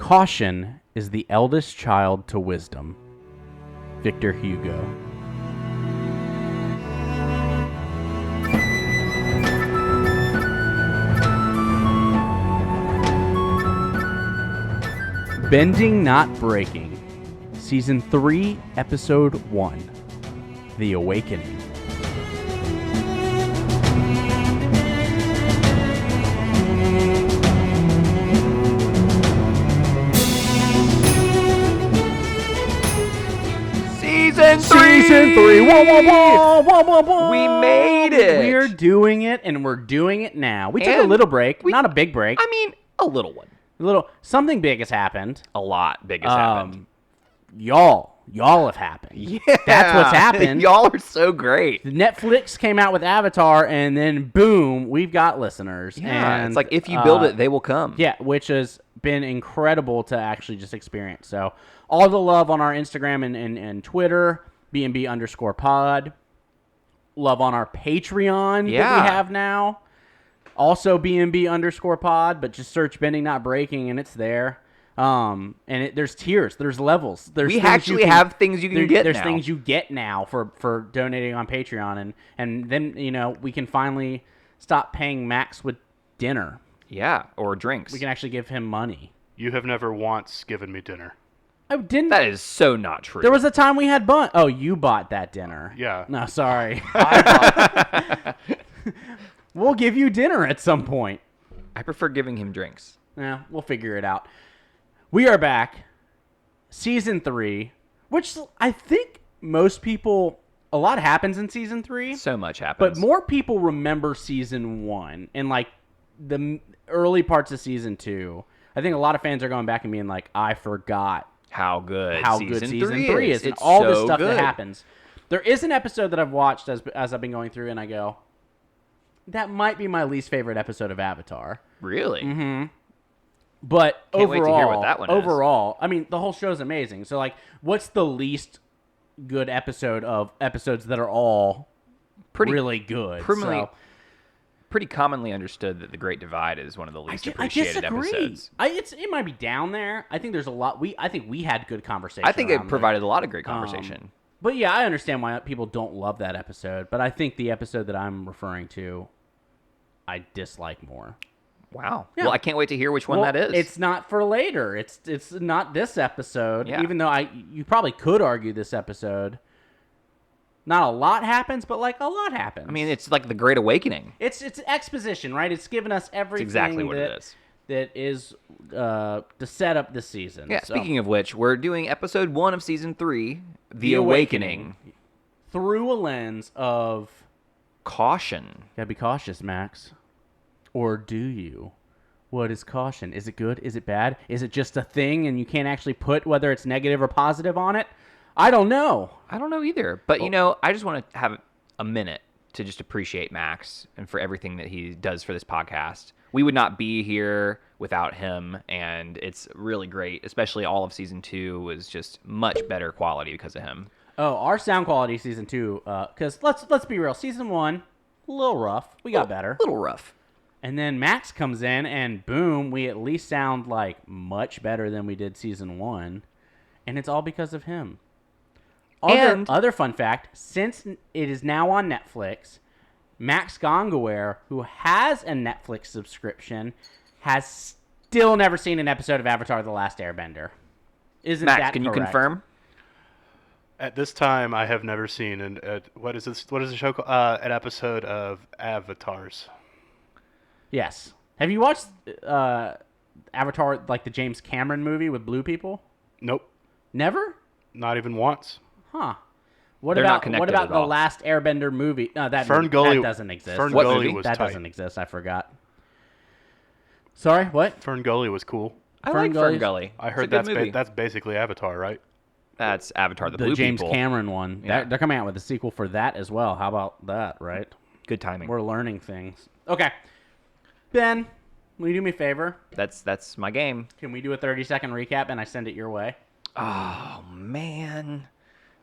Caution is the eldest child to wisdom. Victor Hugo. Bending Not Breaking, Season 3, Episode 1, The Awakening. Season 3! Season 3! Whoa, whoa, whoa, whoa, whoa, whoa. We made it! We're doing it, and we're doing it now. We took a little break, not a big break. I mean, a little one. Something big has happened. A lot big has happened. Y'all have happened. Yeah. That's what's happened. Y'all are so great. Netflix came out with Avatar, and then boom, we've got listeners. Yeah, and, it's like if you build it, they will come. Yeah, which has been incredible to actually just experience. So all the love on our Instagram and Twitter, BNB_pod. Love on our Patreon that we have now. Also BNB_pod, but just search Bending Not Breaking, and it's there. There's tiers, there's levels. We actually have things you can get There's now. things you get now for donating on Patreon, and then we can finally stop paying Max with dinner. Yeah, or drinks. We can actually give him money. You have never once given me dinner. I didn't. That is so not true. There was a time we had bun. Oh, you bought that dinner. Yeah. No, sorry. I bought. We'll give you dinner at some point. I prefer giving him drinks. Yeah, we'll figure it out. We are back. Season 3, which I think most people, a lot happens in Season 3. So much happens. But more people remember Season 1 and like the early parts of Season 2. I think a lot of fans are going back and being like, I forgot how good Season 3 is. And it's all so this stuff good. that happens. There is an episode that I've watched as I've been going through, and I go, that might be my least favorite episode of Avatar. Really? Mm-hmm. But Can't overall, wait to hear what that one is. I mean, the whole show's amazing. So, like, what's the least good episode of episodes that are all really good? Pretty commonly understood that The Great Divide is one of the least appreciated episodes. It might be down there. I think there's a lot. I think we had good conversation. I think it provided a lot of great conversation. But yeah, I understand why people don't love that episode. But I think the episode that I'm referring to, I dislike more. Wow. Yeah. Well, I can't wait to hear which one that is. It's not for later. It's not this episode. Yeah. Even though you probably could argue this episode. Not a lot happens, but like a lot happens. I mean, it's like the Great Awakening. It's exposition, right? It's given us everything. It's exactly what it is. That is to set up this season. Yeah. So. Speaking of which, we're doing episode 1 of season 3, The Awakening, through a lens of caution. Gotta be cautious, Max. Or do you? What is caution? Is it good? Is it bad? Is it just a thing and you can't actually put whether it's negative or positive on it? I don't know. I don't know either. But, I just want to have a minute to just appreciate Max and for everything that he does for this podcast. We would not be here without him, and it's really great, especially all of Season 2 was just much better quality because of him. Oh, our sound quality Season 2, because let's be real. Season 1, a little rough. We got better. A little rough. And then Max comes in, and boom, we at least sound like much better than we did Season 1. And it's all because of him. Other fun fact, since it is now on Netflix, Max Gongaware, who has a Netflix subscription, has still never seen an episode of Avatar: The Last Airbender. Isn't Max, that can correct? you confirm? At this time, I have never seen what is this? What is the show called? An episode of Avatars. Yes. Have you watched Avatar, like the James Cameron movie with blue people? Nope. Never? Not even once. Huh. They're not connected what about at the all. Last Airbender movie? No, that doesn't exist. Fern What Gully movie? was That tight. doesn't exist. I forgot. Sorry, what? Fern Gully was cool. I like Ferngully's- Fern Gully. I It's heard a good that's movie. that's basically Avatar, right? That's Avatar: The The Blue James People. Cameron one. Yeah. They're coming out with a sequel for that as well. How about that, right? Good timing. We're learning things. Okay. Ben, will you do me a favor? That's my game. Can we do a 30-second recap and I send it your way? Oh, man.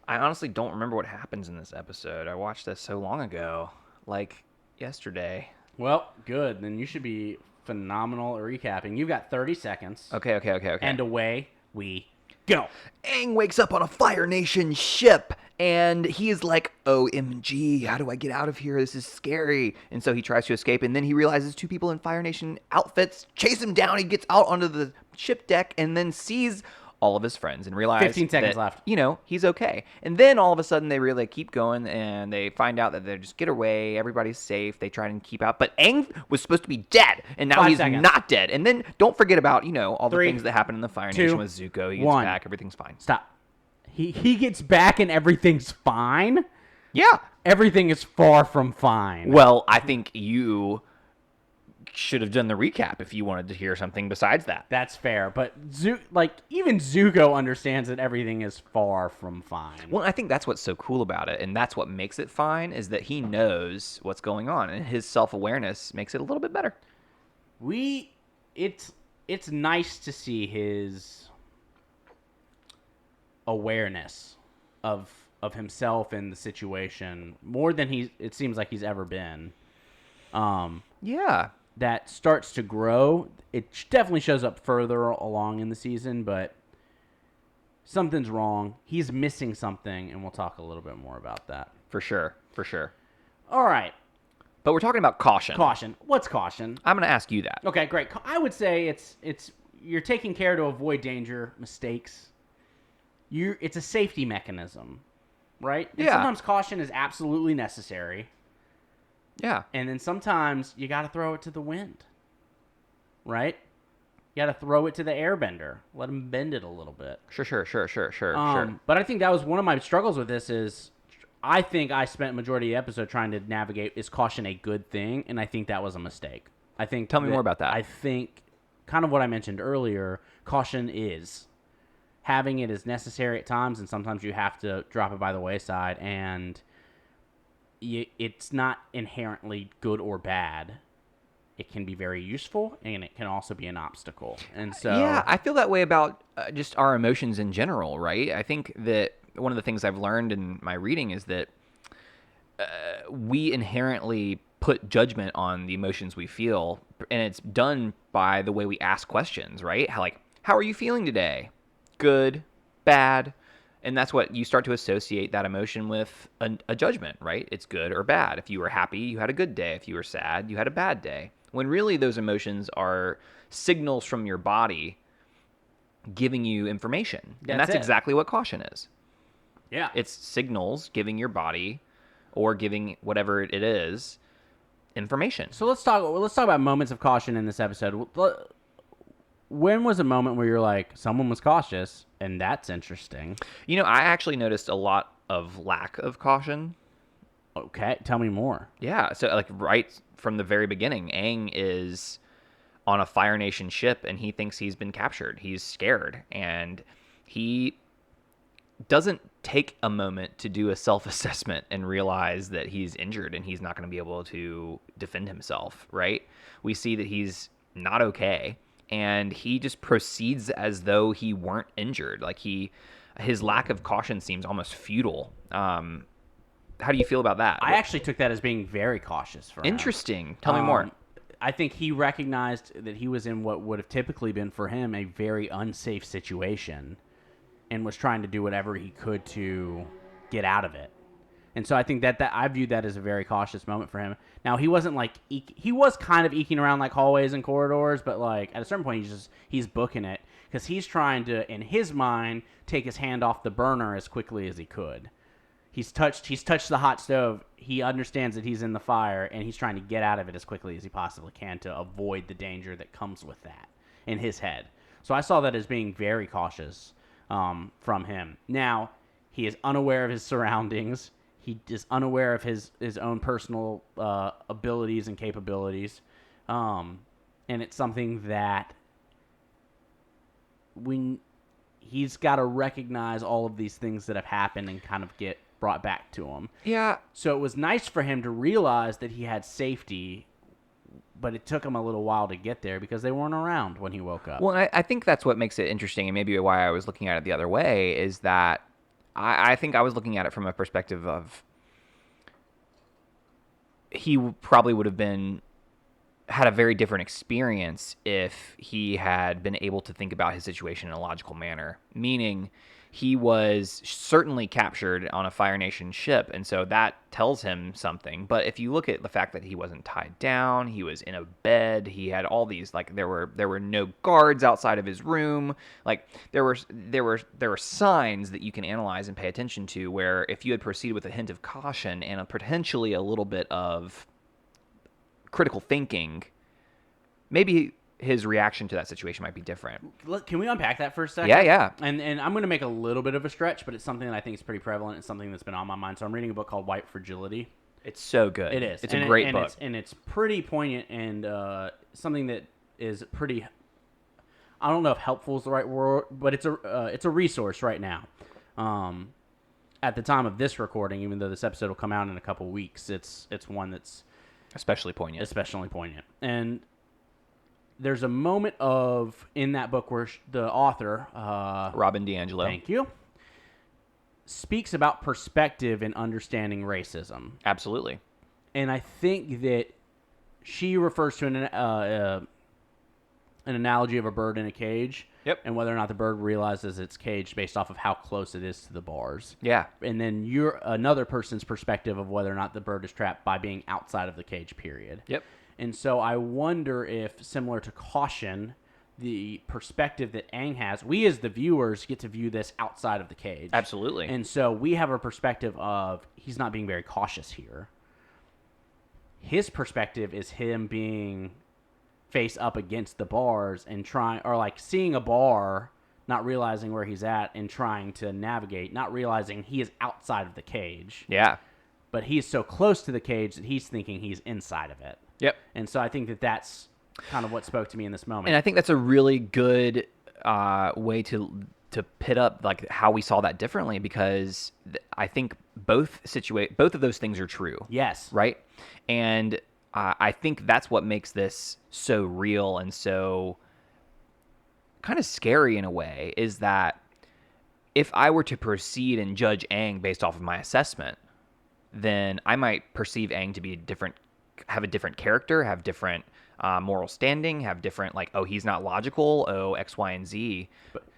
I honestly don't remember what happens in this episode. I watched this so long ago. Like, yesterday. Well, good. Then you should be phenomenal at recapping. You've got 30 seconds. Okay. And away we go. Aang wakes up on a Fire Nation ship, and he is like, OMG, how do I get out of here? This is scary. And so he tries to escape, and then he realizes 2 people in Fire Nation outfits chase him down. He gets out onto the ship deck and then sees all of his friends and realizes 15 seconds left. He's okay. And then all of a sudden they really keep going, and they find out that they just get away. Everybody's safe. They try and keep out. But Aang was supposed to be dead, and now 5 he's seconds. not dead. And then don't forget about, all the 3, things that happen in the Fire 2, Nation with Zuko. He gets 1. back. Everything's fine. Stop. He gets back and everything's fine? Yeah. Everything is far from fine. Well, I think you should have done the recap if you wanted to hear something besides that. That's fair, but even Zuko understands that everything is far from fine. Well, I think that's what's so cool about it, and that's what makes it fine, is that he knows what's going on, and his self-awareness makes it a little bit better. It's nice to see his awareness of himself and the situation more than it seems like he's ever been. Yeah. That starts to grow. It definitely shows up further along in the season, but something's wrong. He's missing something, and we'll talk a little bit more about that. For sure. All right. But we're talking about caution. Caution. What's caution? I'm going to ask you that. Okay, great. I would say it's you're taking care to avoid danger, mistakes. It's a safety mechanism, right? And Yeah. sometimes caution is absolutely necessary. Yeah. And then sometimes you got to throw it to the wind, right? You got to throw it to the airbender. Let him bend it a little bit. Sure. But I think that was one of my struggles with this is I think I spent majority of the episode trying to navigate, is caution a good thing? And I think that was a mistake. Tell me more about that. I think kind of what I mentioned earlier, caution is. Having it is necessary at times, and sometimes you have to drop it by the wayside, and it's not inherently good or bad. It can be very useful, and it can also be an obstacle. And so, yeah, I feel that way about just our emotions in general, right? I think that one of the things I've learned in my reading is that we inherently put judgment on the emotions we feel, and it's done by the way we ask questions, right? How are you feeling today? Good, bad. And that's what you start to associate that emotion with a judgment, right? It's good or bad. If you were happy, you had a good day. If you were sad, you had a bad day. When really those emotions are signals from your body giving you information. And that's exactly what caution is. Yeah. It's signals giving your body or giving whatever it is information. So let's talk about moments of caution in this episode. When was a moment where you're like, someone was cautious, and that's interesting? I actually noticed a lot of lack of caution. Okay, tell me more. Yeah, so right from the very beginning, Aang is on a Fire Nation ship, and he thinks he's been captured. He's scared, and he doesn't take a moment to do a self-assessment and realize that he's injured and he's not going to be able to defend himself, right? We see that he's not okay. And he just proceeds as though he weren't injured. His lack of caution seems almost futile. How do you feel about that? I actually took that as being very cautious for him. Interesting. Tell me more. I think he recognized that he was in what would have typically been for him a very unsafe situation and was trying to do whatever he could to get out of it. And so I think that I viewed that as a very cautious moment for him. Now, he wasn't he was kind of eking around hallways and corridors, but at a certain point he's booking it because he's trying to, in his mind, take his hand off the burner as quickly as he could. He's touched the hot stove. He understands that he's in the fire, and he's trying to get out of it as quickly as he possibly can to avoid the danger that comes with that in his head. So I saw that as being very cautious from him. Now, he is unaware of his surroundings. He is unaware of his own personal abilities and capabilities. And it's something that he's got to recognize all of these things that have happened and kind of get brought back to him. Yeah. So it was nice for him to realize that he had safety, but it took him a little while to get there because they weren't around when he woke up. Well, I think that's what makes it interesting, and maybe why I was looking at it the other way, is that I think I was looking at it from a perspective of he probably would have been had a very different experience if he had been able to think about his situation in a logical manner, meaning he was certainly captured on a Fire Nation ship, and so that tells him something. But if you look at the fact that he wasn't tied down, he was in a bed, he had all these, like, there were no guards outside of his room, like there were signs that you can analyze and pay attention to, where if you had proceeded with a hint of caution and potentially a little bit of critical thinking, maybe his reaction to that situation might be different. Can we unpack that for a second? Yeah. And I'm going to make a little bit of a stretch, but it's something that I think is pretty prevalent. It's something that's been on my mind. So I'm reading a book called White Fragility. It's so good. It is. It's a great book. It's pretty poignant and something that is pretty, I don't know if helpful is the right word, but it's a resource right now. At the time of this recording, even though this episode will come out in a couple weeks, it's one that's especially poignant. And there's a moment in that book where the author, Robin DiAngelo, thank you, speaks about perspective and understanding racism. Absolutely. And I think that she refers to an analogy of a bird in a cage. Yep. And whether or not the bird realizes it's caged based off of how close it is to the bars. Yeah. And then you're another person's perspective of whether or not the bird is trapped by being outside of the cage, period. Yep. And so I wonder if, similar to caution, the perspective that Aang has, we as the viewers get to view this outside of the cage. Absolutely. And so we have a perspective of he's not being very cautious here. His perspective is him being face up against the bars and seeing a bar, not realizing where he's at and trying to navigate, not realizing he is outside of the cage. Yeah. But he is so close to the cage that he's thinking he's inside of it. Yep. And so I think that that's kind of what spoke to me in this moment. And I think that's a really good way to pit up like how we saw that differently, because I think both of those things are true. Yes. Right? And I think that's what makes this so real and so kind of scary in a way, is that if I were to proceed and judge Aang based off of my assessment, then I might perceive Aang to be have a different character, have different moral standing, have different, like, oh, he's not logical, oh, X, Y, and Z.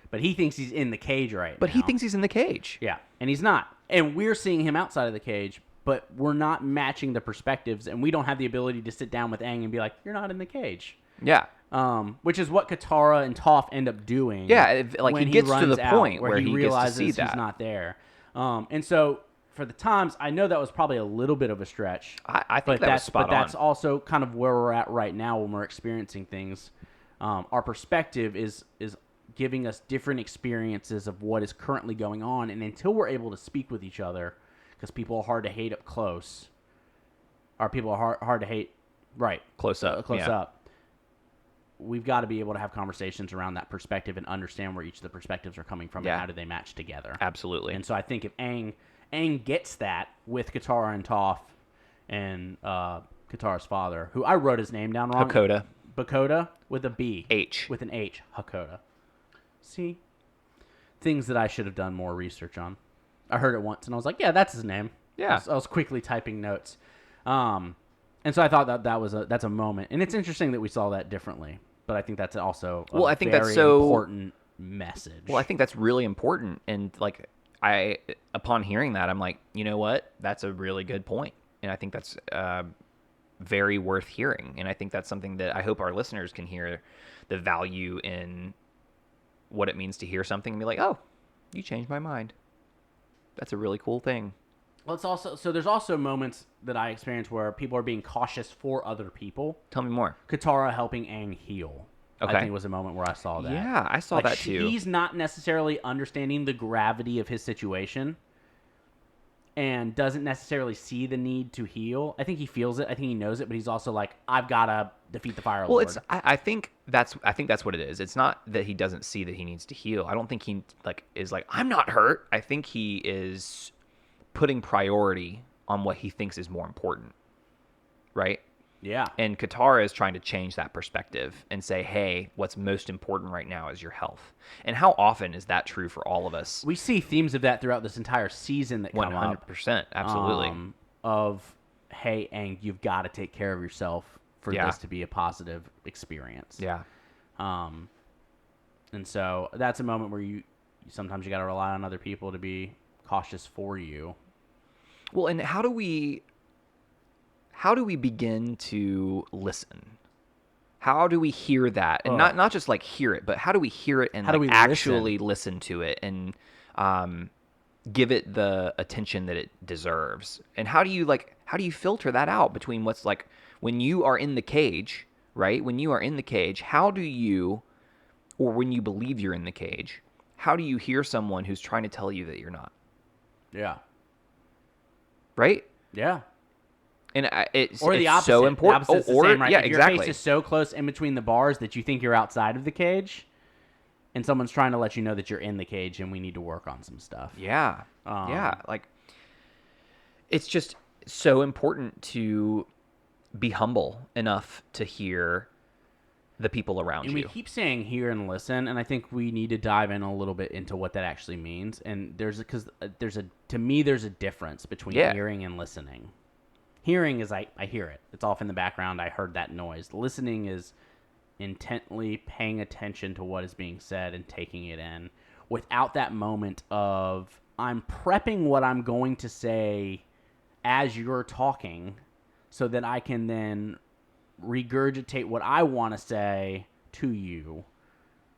But he thinks he's in the cage right now. But he thinks he's in the cage. Yeah, and he's not. And we're seeing him outside of the cage, but we're not matching the perspectives, and we don't have the ability to sit down with Aang and be like, you're not in the cage. Yeah. Which is what Katara and Toph end up doing. Yeah, like he gets to the point where he realizes gets to see that he's not there. And so for the times, I know that was probably a little bit of a stretch. I think that was spot on. But that's also kind of where we're at right now when we're experiencing things. Our perspective is giving us different experiences of what is currently going on, and until we're able to speak with each other, because people are hard to hate up close, or people are hard to hate close up. We've got to be able to have conversations around that perspective and understand where each of the perspectives are coming from and how do they match together. Absolutely. And so I think if Aang gets that with Katara and Toph and Katara's father, who I wrote his name down wrong. Hakoda with a B. H. With an H. Hakoda. See? Things that I should have done more research on. I heard it once and I was like, yeah, that's his name. Yeah. I was quickly typing notes. And so I thought that's a moment. And it's interesting that we saw that differently. But I think that's also a very important message. Well, I think that's really important. And like upon hearing that, I'm like, you know what? That's a really good point. And I think that's very worth hearing. And I think that's something that I hope our listeners can hear the value in what it means to hear something and be like, oh, you changed my mind. That's a really cool thing. Well, there's also moments that I experience where people are being cautious for other people. Tell me more. Katara helping Aang heal. Okay. I think was a moment where I saw that. Yeah, I saw that too. He's not necessarily understanding the gravity of his situation and doesn't necessarily see the need to heal. I think he feels it. I think he knows it, but he's also like, I've got to defeat the Fire Lord. Well, I think that's what it is. It's not that he doesn't see that he needs to heal. I don't think he is like, I'm not hurt. I think he is putting priority on what he thinks is more important, right? Yeah. And Katara is trying to change that perspective and say, hey, what's most important right now is your health. And how often is that true for all of us? We see themes of that throughout this entire season that come up. 100%, absolutely. Of, hey, Aang, you've got to take care of yourself for this to be a positive experience. Yeah. And so that's a moment where sometimes you got to rely on other people to be cautious for you. Well, and how do we begin to listen? How do we hear that? And not just like hear it, but how do we hear it and like actually listen to it and give it the attention that it deserves? And how do you filter that out between what's like when you are in the cage, right? When you are in the cage, how do you, or when you believe you're in the cage, how do you hear someone who's trying to tell you that you're not? Yeah. Right? Yeah. And it's the opposite. so important. The opposite's the same, right? Yeah, if exactly. your face is so close in between the bars that you think you're outside of the cage, and someone's trying to let you know that you're in the cage and we need to work on some stuff. Yeah. Like, it's just so important to be humble enough to hear the people around and you. We keep saying hear and listen, and I think we need to dive in a little bit into what that actually means. And to me, there's a difference between hearing and listening. Hearing is I hear it. It's off in the background. I heard that noise. Listening is intently paying attention to what is being said and taking it in without that moment of I'm prepping what I'm going to say as you're talking so that I can then regurgitate what I want to say to you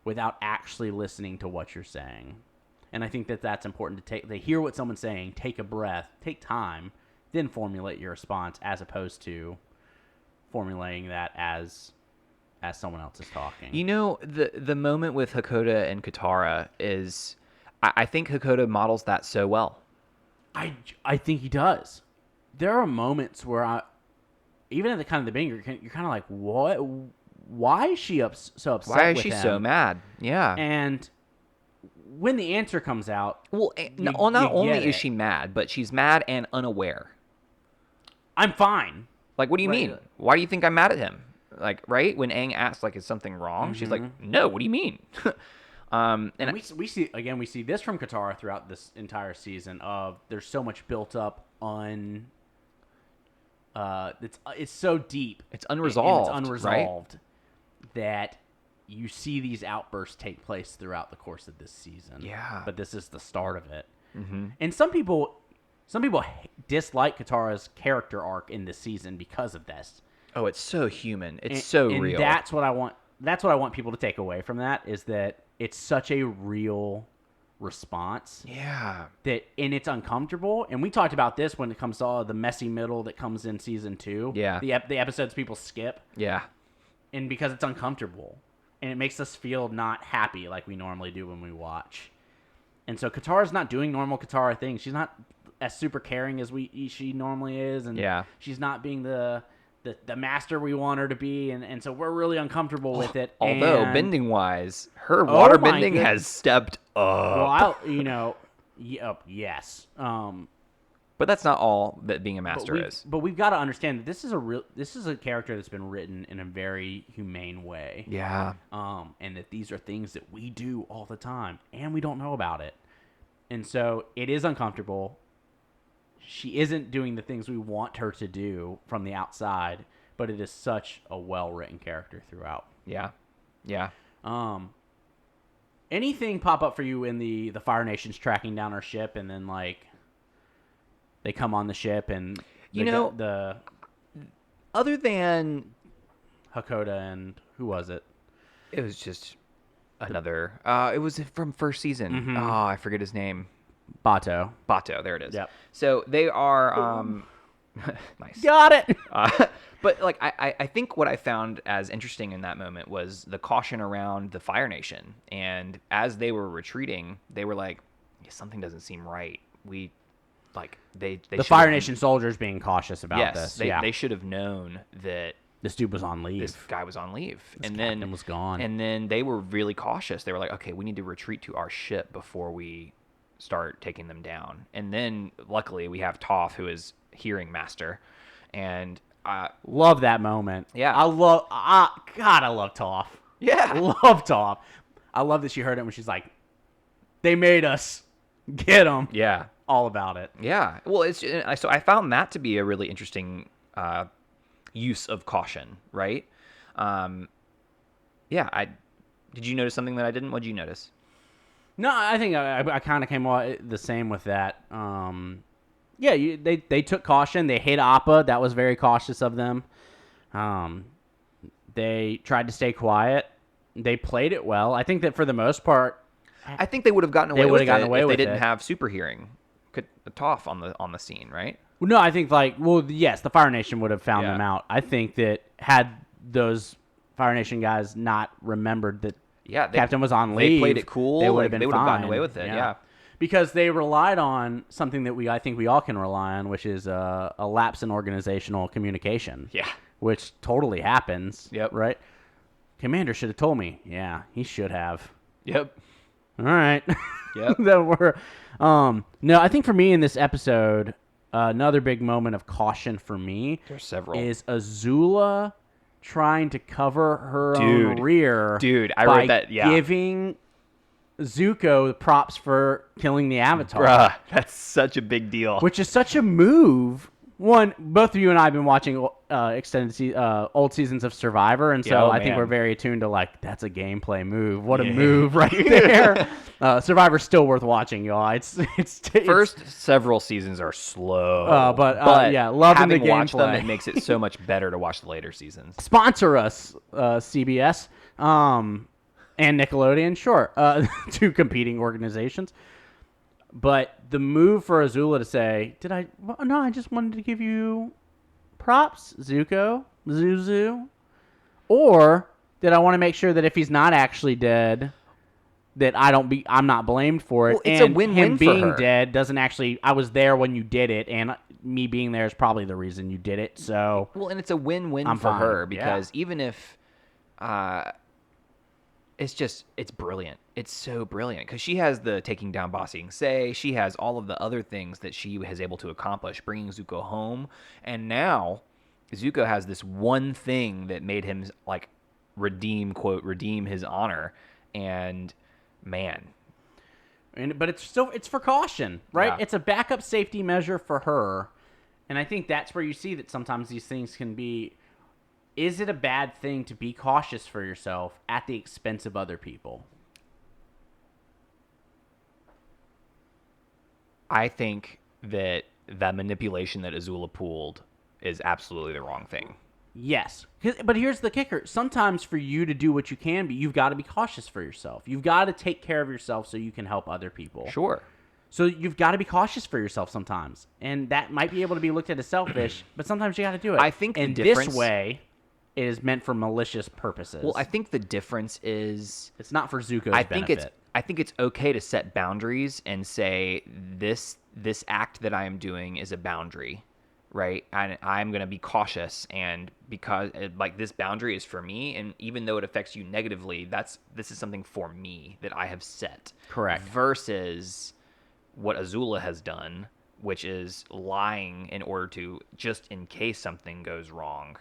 without actually listening to what you're saying. And I think that's important to hear what someone's saying, take a breath, take time, then formulate your response as opposed to formulating that as someone else is talking. You know, the moment with Hakoda and Katara is, I think Hakoda models that so well. I think he does. There are moments where even at the kind of the beginning, you're kind of like, what? Why is she so upset? Why is she so mad? Yeah. And when the answer comes out, not only is she mad, but she's mad and unaware. I'm fine. Like, what do you mean? Why do you think I'm mad at him? Like, right? When Aang asks, like, is something wrong? She's like, no, what do you mean? And we see this from Katara throughout this entire season of there's so much built up it's so deep. It's unresolved. And it's unresolved that you see these outbursts take place throughout the course of this season. Yeah. But this is the start of it. Mm-hmm. And some people dislike Katara's character arc in this season because of this. Oh, it's so human. It's so real. That's what I want. That's what I want people to take away from that is that it's such a real response. Yeah. And it's uncomfortable. And we talked about this when it comes to the messy middle that comes in season 2. Yeah. The episodes people skip. Yeah. And because it's uncomfortable. And it makes us feel not happy like we normally do when we watch. And so Katara's not doing normal Katara things. She's not as super caring as she normally is. And she's not being the master we want her to be, and so we're really uncomfortable with it. Although bending wise, her water bending has stepped up. Well, yes. But that's not all that being a master is. But we've got to understand that this is a character that's been written in a very humane way. Yeah. And that these are things that we do all the time, and we don't know about it, and so it is uncomfortable. She isn't doing the things we want her to do from the outside, but it is such a well-written character throughout. Yeah. Yeah. Anything pop up for you in the Fire Nation's tracking down our ship, and then like they come on the ship and the other than Hakoda and who was it? It was just another. It was from first season. Mm-hmm. Oh, I forget his name. Bato, there it is. Yep. So they are nice. Got it. But like I think what I found as interesting in that moment was the caution around the Fire Nation, and as they were retreating, they were like, something doesn't seem right. We like they the Fire Nation soldiers being cautious about this. They should have known that this dude was on leave. This guy was on leave, and then was gone. And then they were really cautious. They were like, okay, we need to retreat to our ship before we start taking them down. And then luckily we have Toph, who is hearing master, and love that moment. Yeah. I love Toph. Yeah. Love Toph. I love that she heard it when she's like, they made us get them. Yeah. All about it. Yeah. Well, so I found that to be a really interesting use of caution, right? Did you notice something that I didn't? What did you notice? No, I think I kind of came out the same with that. They took caution. They hit Appa. That was very cautious of them. They tried to stay quiet. They played it well. I think that for the most part, I think they would have gotten away with it if they didn't it. have super hearing Toph on the scene, right? No, I think yes, the Fire Nation would have found them out. I think that had those Fire Nation guys not remembered that Captain was on leave, they played it cool. They would have been they would fine. have gotten away with it. Yeah. Because they relied on something that I think we all can rely on, which is a lapse in organizational communication. Yeah. Which totally happens. Yep. Right? Commander should have told me. Yeah, he should have. Yep. All right. Yep. No, I think for me in this episode, another big moment of caution for me There's several. is Azula trying to cover her own rear. Dude, I wrote that, giving Zuko props for killing the Avatar. Bruh, that's such a big deal. Which is such a move. One, both of you and I have been watching old seasons of Survivor, and so I think we're very attuned to, that's a gameplay move. What a move right there. Survivor's still worth watching, y'all. It's First several seasons are slow. Loving having the watched them, gameplay. it makes it so much better to watch the later seasons. Sponsor us, CBS, and Nickelodeon, sure, two competing organizations. But the move for Azula to say, no, I just wanted to give you props, Zuko, Zuzu. Or did I want to make sure that if he's not actually dead, that I'm not blamed for it. Well, it's a win-win him for being her. dead doesn't actually, I was there when you did it, and me being there is probably the reason you did it. So, well, and it's a win-win I'm for fine. her because even if, it's brilliant. It's so brilliant because she has the taking down Ba Sing Se. She has all of the other things that she has able to accomplish, bringing Zuko home. And now Zuko has this one thing that made him redeem his honor. And man. But it's for caution, right? Yeah. It's a backup safety measure for her. And I think that's where you see that sometimes these things can be, is it a bad thing to be cautious for yourself at the expense of other people? I think that manipulation that Azula pulled is absolutely the wrong thing. Yes. But here's the kicker. Sometimes for you to do what you can be, you've got to be cautious for yourself. You've got to take care of yourself so you can help other people. Sure. So you've got to be cautious for yourself sometimes. And that might be able to be looked at as selfish, but sometimes you got to do it. I think this way it is meant for malicious purposes. Well, I think the difference is it's not for Zuko's benefit. I think it's okay to set boundaries and say this act that I am doing is a boundary, right? And I'm going to be cautious, and because this boundary is for me, and even though it affects you negatively, this is something for me that I have set. Correct. Versus what Azula has done, which is lying in order to, just in case something goes wrong,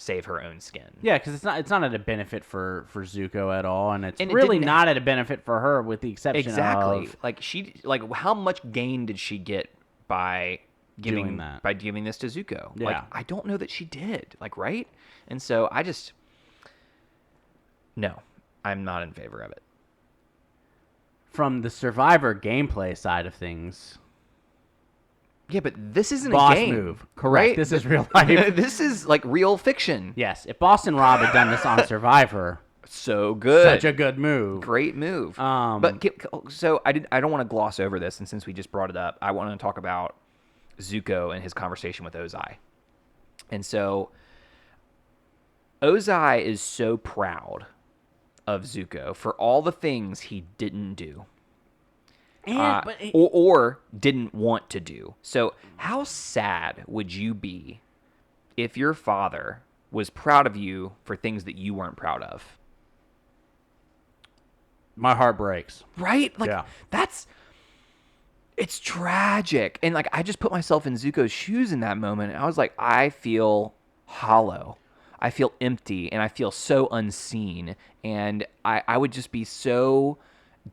save her own skin. Yeah, because it's not at a benefit for Zuko at all, and it's really not at a benefit for her, with the exception of how much gain did she get by doing that? By giving this to Zuko? Yeah. I don't know that she did. Right? And so no, I'm not in favor of it. From the Survivor gameplay side of things. Yeah, but this isn't Boss a game. move. Correct. Right? This is real life. This is real fiction. Yes. If Boston Rob had done this on Survivor, so good. Such a good move. Great move. So I don't want to gloss over this, and since we just brought it up, I want to talk about Zuko and his conversation with Ozai. And so Ozai is so proud of Zuko for all the things he didn't do. Or didn't want to do. So how sad would you be if your father was proud of you for things that you weren't proud of? My heart breaks. Right? It's tragic. And I just put myself in Zuko's shoes in that moment. And I was like, I feel hollow. I feel empty, and I feel so unseen. And I would just be so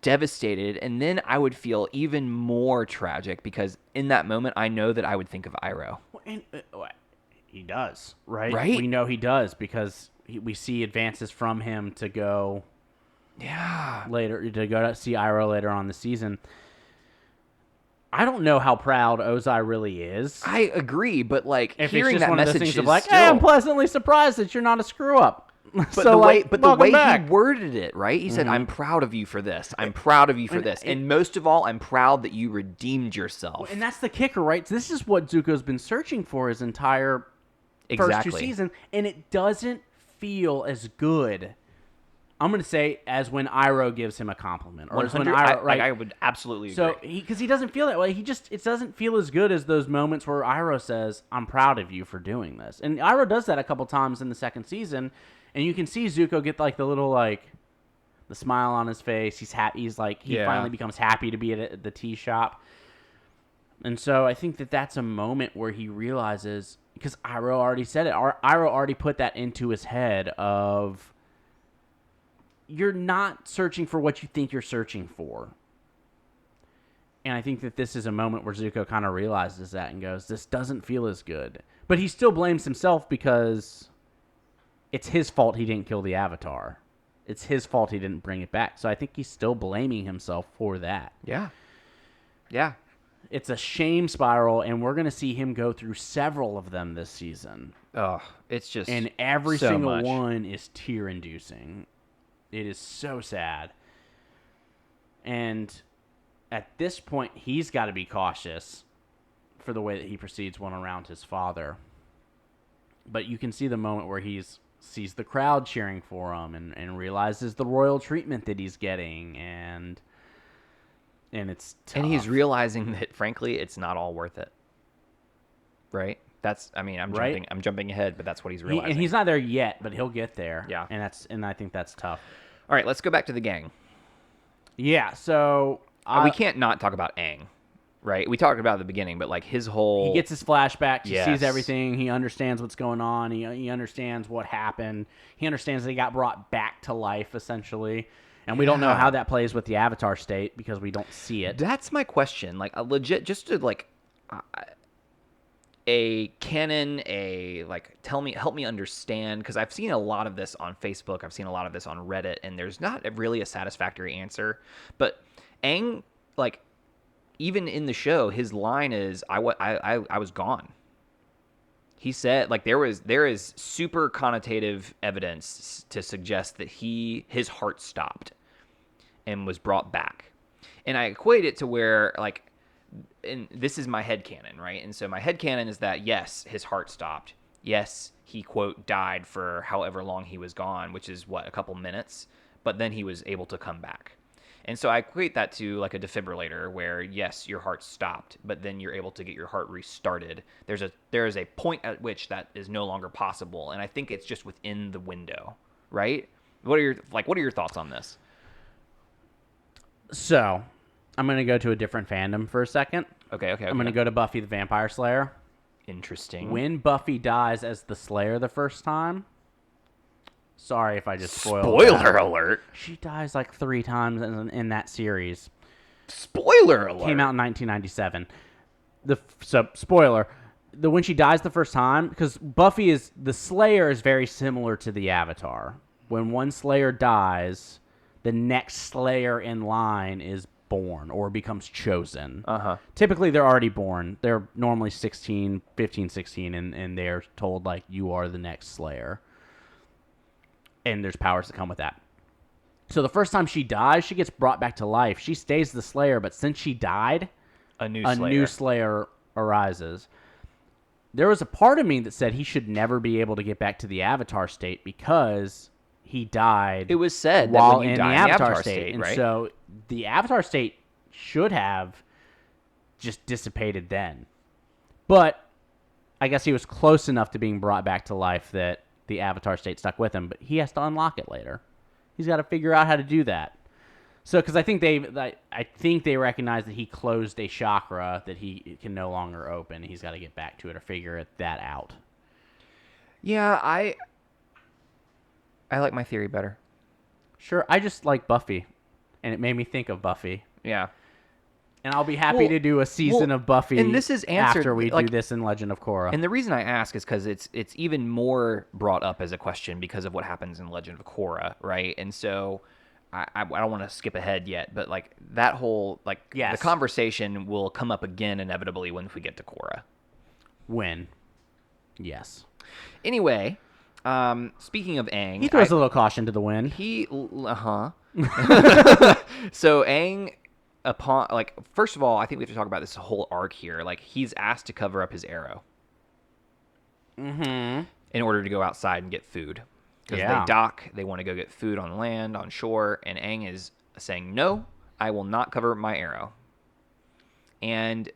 devastated, and then I would feel even more tragic because in that moment I know that I would think of Iroh. he does, right? Right? We know he does because we see advances from him to go later, to go to see Iroh later on the season. I don't know how proud Ozai really is. I agree, but like if hearing it's just that one of those message things is of like, still... hey, I'm pleasantly surprised that you're not a screw up. But so, the way, like, but the way back. he worded it, right? He said, "I'm proud of you for this. I'm proud of you for this, and most of all, I'm proud that you redeemed yourself." And that's the kicker, right? This is what Zuko's been searching for his entire first 2 seasons, and it doesn't feel as good. I'm going to say as when Iroh gives him a compliment, or as when Iroh, right? I would absolutely agree. So because he doesn't feel that way, it doesn't feel as good as those moments where Iroh says, "I'm proud of you for doing this," and Iroh does that a couple times in the second season, and you can see Zuko get like the little the smile on his face. He's happy. He's like he finally becomes happy to be at the tea shop, and so I think that's a moment where he realizes, because Iroh already said it. Iroh already put that into his head of, you're not searching for what you think you're searching for. And I think that this is a moment where Zuko kind of realizes that and goes, this doesn't feel as good. But he still blames himself because it's his fault he didn't kill the Avatar. It's his fault he didn't bring it back. So I think he's still blaming himself for that. Yeah. Yeah. It's a shame spiral, and we're going to see him go through several of them this season. Oh, it's just and every so single much. one is tear-inducing. It is so sad. And at this point, he's got to be cautious for the way that he proceeds when around his father. But you can see the moment where he sees the crowd cheering for him and realizes the royal treatment that he's getting, and it's tough. And he's realizing that, frankly, it's not all worth it. Right? I'm jumping ahead, but that's what he's realizing. And he's not there yet, but he'll get there. Yeah. And I think that's tough. All right, let's go back to the gang. Yeah, so We can't not talk about Aang, right? We talked about it at the beginning, but like his whole... He gets his flashbacks. Yes. He sees everything. He understands what's going on. He understands what happened. He understands that he got brought back to life, essentially. And we don't know how that plays with the Avatar state because we don't see it. That's my question. Like, a legit, just to like... a canon, help me understand, because I've seen a lot of this on Facebook, I've seen a lot of this on Reddit, and there's not really a satisfactory answer. But Aang, like, even in the show, his line is, I was gone. He said, like, there is super connotative evidence to suggest that his heart stopped and was brought back. And I equate it to where, like, and this is my headcanon, right? And so my headcanon is that, yes, his heart stopped. Yes, he, quote, died for however long he was gone, which is, a couple minutes. But then he was able to come back. And so I equate that to like a defibrillator where, yes, your heart stopped, but then you're able to get your heart restarted. There is a point at which that is no longer possible. And I think it's just within the window, right? What are your thoughts on this? So, I'm going to go to a different fandom for a second. Okay. I'm going to go to Buffy the Vampire Slayer. Interesting. When Buffy dies as the Slayer the first time, sorry if I just spoiled Spoiler alert. She dies like 3 times in that series. Spoiler alert. Came out in 1997. Spoiler. When she dies the first time, because the Slayer is very similar to the Avatar. When one Slayer dies, the next Slayer in line is born or becomes chosen. Typically, they're already born. They're normally 15, 16, and they're told, like, you are the next Slayer. And there's powers that come with that. So the first time she dies, she gets brought back to life. She stays the Slayer, but since she died, a new Slayer arises. There was a part of me that said he should never be able to get back to the Avatar state because he died. It was said while that when you in die the Avatar state, and right? so the Avatar state should have just dissipated then. But I guess he was close enough to being brought back to life that the Avatar state stuck with him, but he has to unlock it later. He's got to figure out how to do that. So, because I think they recognize that he closed a chakra that he can no longer open. He's got to get back to it or figure that out. Yeah, I like my theory better. Sure, I just like Buffy, and it made me think of Buffy. Yeah. And I'll be happy to do a season of Buffy and this is answered, after we do this in Legend of Korra. And the reason I ask is because it's even more brought up as a question because of what happens in Legend of Korra, right? And so I don't want to skip ahead yet, but like that whole the conversation will come up again inevitably when we get to Korra. When? Yes. Anyway, speaking of Aang, he throws a little caution to the wind. So Aang, first of all, I think we have to talk about this whole arc here. Like, he's asked to cover up his arrow. Mm-hmm. In order to go outside and get food. Because they dock, they want to go get food on land, on shore, and Aang is saying, no, I will not cover up my arrow. And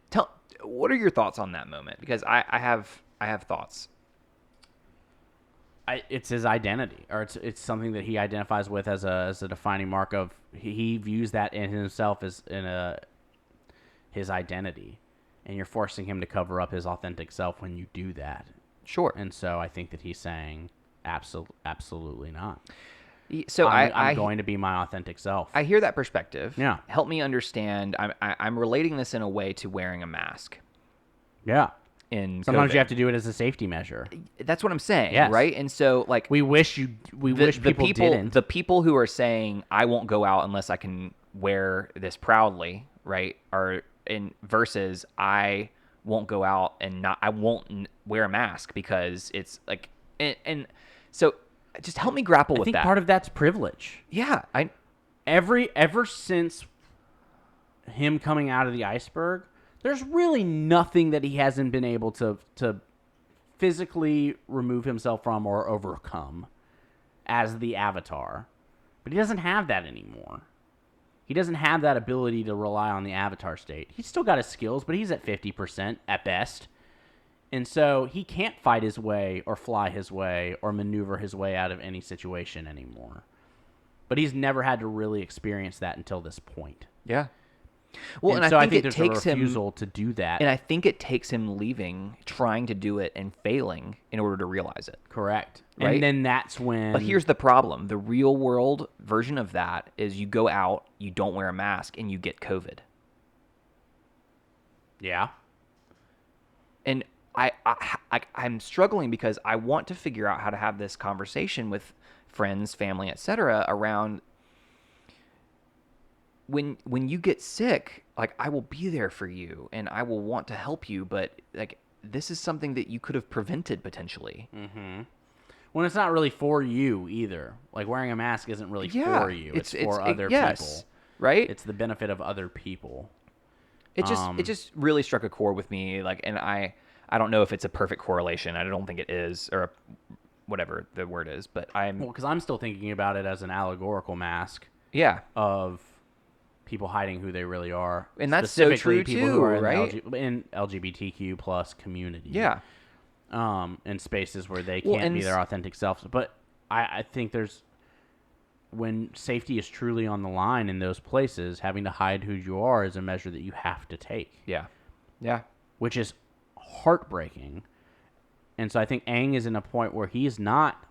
what are your thoughts on that moment? Because I have thoughts. It's his identity, or it's something that he identifies with as a defining mark of. He views that in himself as his identity, and you're forcing him to cover up his authentic self when you do that. Sure. And so I think that he's saying absolutely not. So I'm going to be my authentic self. I hear that perspective. Yeah. Help me understand. I'm relating this in a way to wearing a mask. Yeah. Sometimes COVID. you have to do it as a safety measure. That's what I'm saying, yes. right? And so, like, we wish people didn't. The people who are saying I won't go out unless I can wear this proudly, right? Versus I won't go out and I won't wear a mask because it's like, and so just help me grapple with that. I think part of that's privilege. Yeah, ever since him coming out of the iceberg, there's really nothing that he hasn't been able to physically remove himself from or overcome as the Avatar. But he doesn't have that anymore. He doesn't have that ability to rely on the Avatar state. He's still got his skills, but he's at 50% at best. And so he can't fight his way or fly his way or maneuver his way out of any situation anymore. But he's never had to really experience that until this point. Yeah. Well, and so I think there's it takes a refusal to do that. And I think it takes him leaving, trying to do it, and failing in order to realize it. Correct. Right? And then that's when... But here's the problem. The real world version of that is you go out, you don't wear a mask, and you get COVID. Yeah. And I'm struggling because I want to figure out how to have this conversation with friends, family, etc. around... When you get sick, like, I will be there for you and I will want to help you, but like, this is something that you could have prevented potentially. Mm-hmm. When it's not really for you either. Like, wearing a mask isn't really for you. It's for other people. Right? It's the benefit of other people. It just really struck a chord with me. Like, and I don't know if it's a perfect correlation. I don't think it is, or whatever the word is, but because I'm still thinking about it as an allegorical mask. Yeah. Of people hiding who they really are, and that's so true people too, who are right? In LGBTQ plus community, yeah, in spaces where they can't be their authentic selves. But I think when safety is truly on the line in those places, having to hide who you are is a measure that you have to take. Yeah, yeah, which is heartbreaking. And so I think Aang is in a point where he's not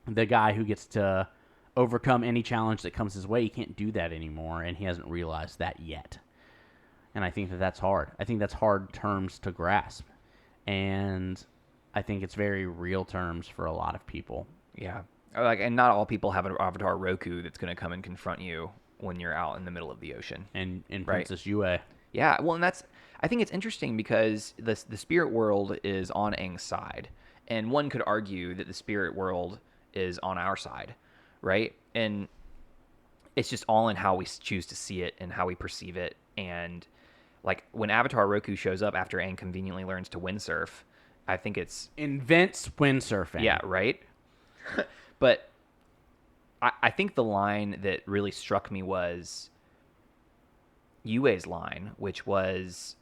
the guy who gets to overcome any challenge that comes his way. He can't do that anymore, and he hasn't realized that yet. And I think that's hard. I think that's hard terms to grasp. And I think it's very real terms for a lot of people. Yeah. Like, and not all people have an avatar Roku that's going to come and confront you when you're out in the middle of the ocean. And Princess Yue. Yeah, well, and I think it's interesting because the spirit world is on Aang's side. And one could argue that the spirit world is on our side. Right? And it's just all in how we choose to see it and how we perceive it. And like, when Avatar Roku shows up after Aang conveniently learns to windsurf, I think it's... invents windsurfing. Yeah, right? But I think the line that really struck me was Yue's line, which was,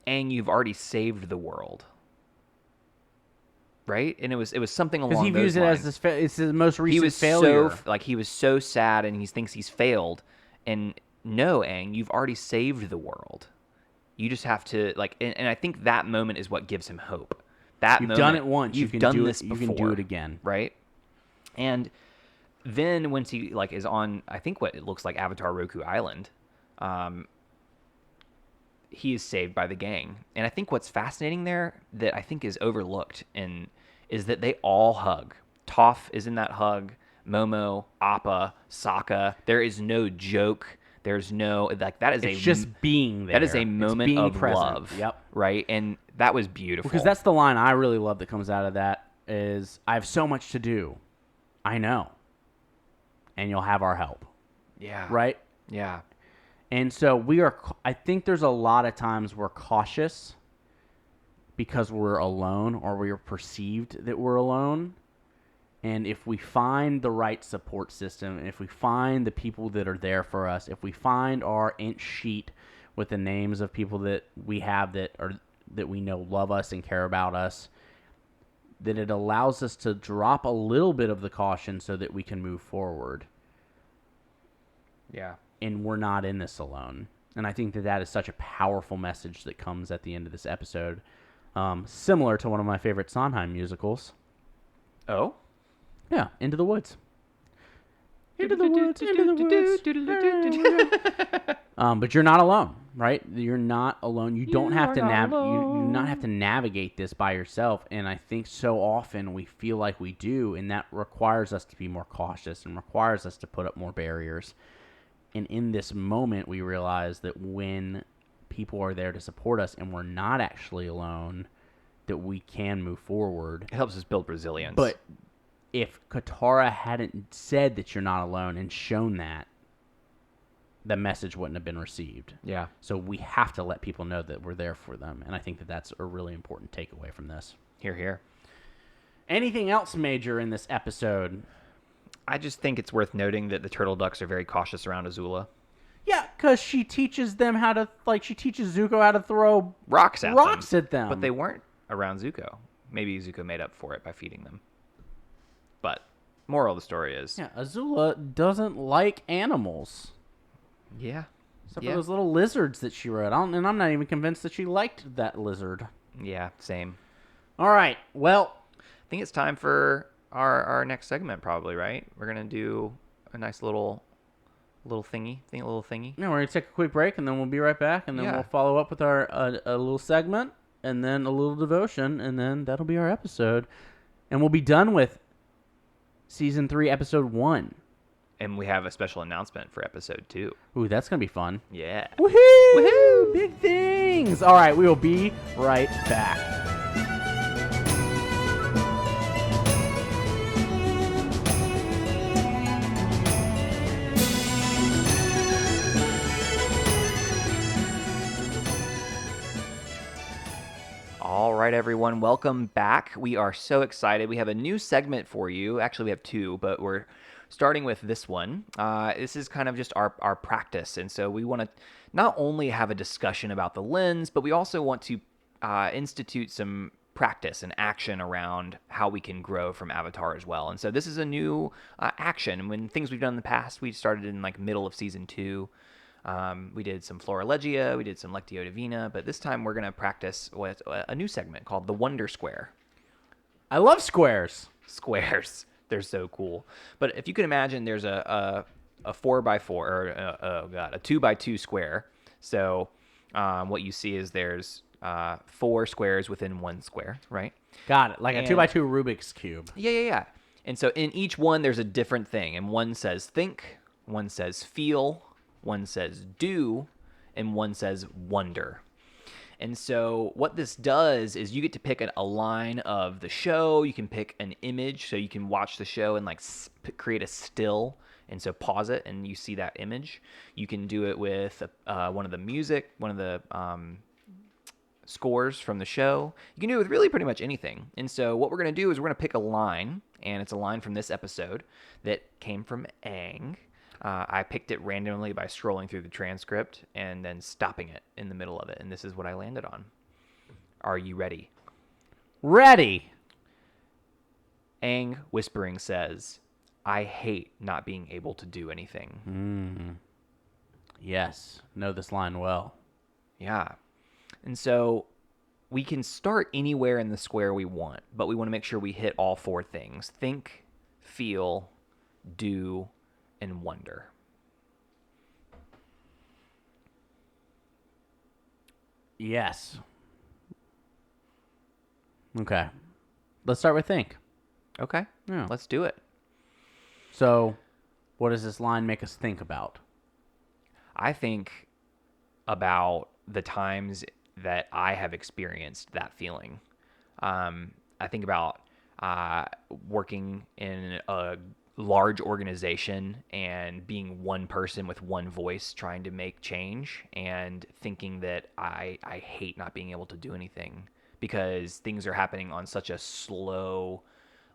Aang, you've already saved the world. Right? And it was something along those lines. Because he views it as it's his most recent failure. He was so sad and he thinks he's failed. And no, Aang, you've already saved the world. You just have to, like, and I think that moment is what gives him hope. You've done it once. You've done this before. You can do it again. Right? And then once he, like, is on, I think what it looks like Avatar Roku Island, he is saved by the gang. And I think what's fascinating there that I think is overlooked is that they all hug. Toph is in that hug. Momo, Appa, Sokka. There is no joke. There's no that is it's just being there. That is a moment of present. love. Yep. Right, and that was beautiful. Because that's the line I really love that comes out of that is, I have so much to do. I know. And you'll have our help. Yeah. Right? Yeah. And so I think there's a lot of times we're cautious because we're alone, or we're perceived that we're alone. And if we find the right support system, and if we find the people that are there for us, if we find our inch sheet with the names of people that we have that we know love us and care about us, then it allows us to drop a little bit of the caution so that we can move forward. Yeah. And we're not in this alone. And I think that is such a powerful message that comes at the end of this episode. Similar to one of my favorite Sondheim musicals. Oh? Yeah, Into the Woods. Into the woods, into the woods. But you're not alone, right? You're not alone. You don't have to you do not have to navigate this by yourself. And I think so often we feel like we do, and that requires us to be more cautious and requires us to put up more barriers. And in this moment, we realize that when people are there to support us and we're not actually alone, that we can move forward. It helps us build resilience. But if Katara hadn't said that you're not alone and shown that, the message wouldn't have been received. Yeah. So we have to let people know that we're there for them. And I think that that's a really important takeaway from this. Hear, hear. Anything else major in this episode? I just think it's worth noting that the turtle ducks are very cautious around Azula. Yeah, because she teaches them how to, she teaches Zuko how to throw rocks at them. But they weren't around Zuko. Maybe Zuko made up for it by feeding them. But moral of the story is... Yeah, Azula doesn't like animals. Yeah. Except for those little lizards that she rode. And I'm not even convinced that she liked that lizard. Yeah, same. All right, well... I think it's time for our next segment, probably, right? We're going to do a nice little thingy. Yeah, we're going to take a quick break, and then we'll be right back, and then we'll follow up with our a little segment, and then a little devotion, and then that'll be our episode. And we'll be done with Season 3, Episode 1. And we have a special announcement for Episode 2. Ooh, that's going to be fun. Yeah. Woohoo! Woohoo! Big things! All right, we will be right back. All right, everyone, welcome back. We are so excited. We have a new segment for you. Actually, we have two, but we're starting with this one. This is kind of just our practice, and so we want to not only have a discussion about the lens, but we also want to institute some practice and action around how we can grow from Avatar as well. And so this is a new action. When things we've done in the past, we started in middle of Season 2. We did some Florilegia, we did some Lectio Divina, but this time we're going to practice with a new segment called the Wonder Square. I love squares. Squares. They're so cool. But if you can imagine, there's a 4x4, or a 2x2 square. So what you see is there's 4 squares within one square, right? Got it. Like a 2x2 Rubik's Cube. Yeah. And so in each one, there's a different thing. And one says think, one says feel, one says do, and one says wonder. And so what this does is you get to pick a line of the show. You can pick an image, so you can watch the show and create a still. And so pause it, and you see that image. You can do it with one of the music, one of the scores from the show. You can do it with really pretty much anything. And so what we're going to do is we're going to pick a line, and it's a line from this episode that came from Aang. I picked it randomly by scrolling through the transcript and then stopping it in the middle of it. And this is what I landed on. Are you ready? Ready. Aang, whispering, says, I hate not being able to do anything. Yes. Know this line well. Yeah. And so we can start anywhere in the square we want, but we want to make sure we hit all 4 things. Think, feel, do, and wonder. Yes. Okay. Let's start with think. Okay. Yeah. Let's do it. So, what does this line make us think about? I think about the times that I have experienced that feeling. I think about working in a large organization and being one person with one voice trying to make change and thinking that I hate not being able to do anything because things are happening on such a slow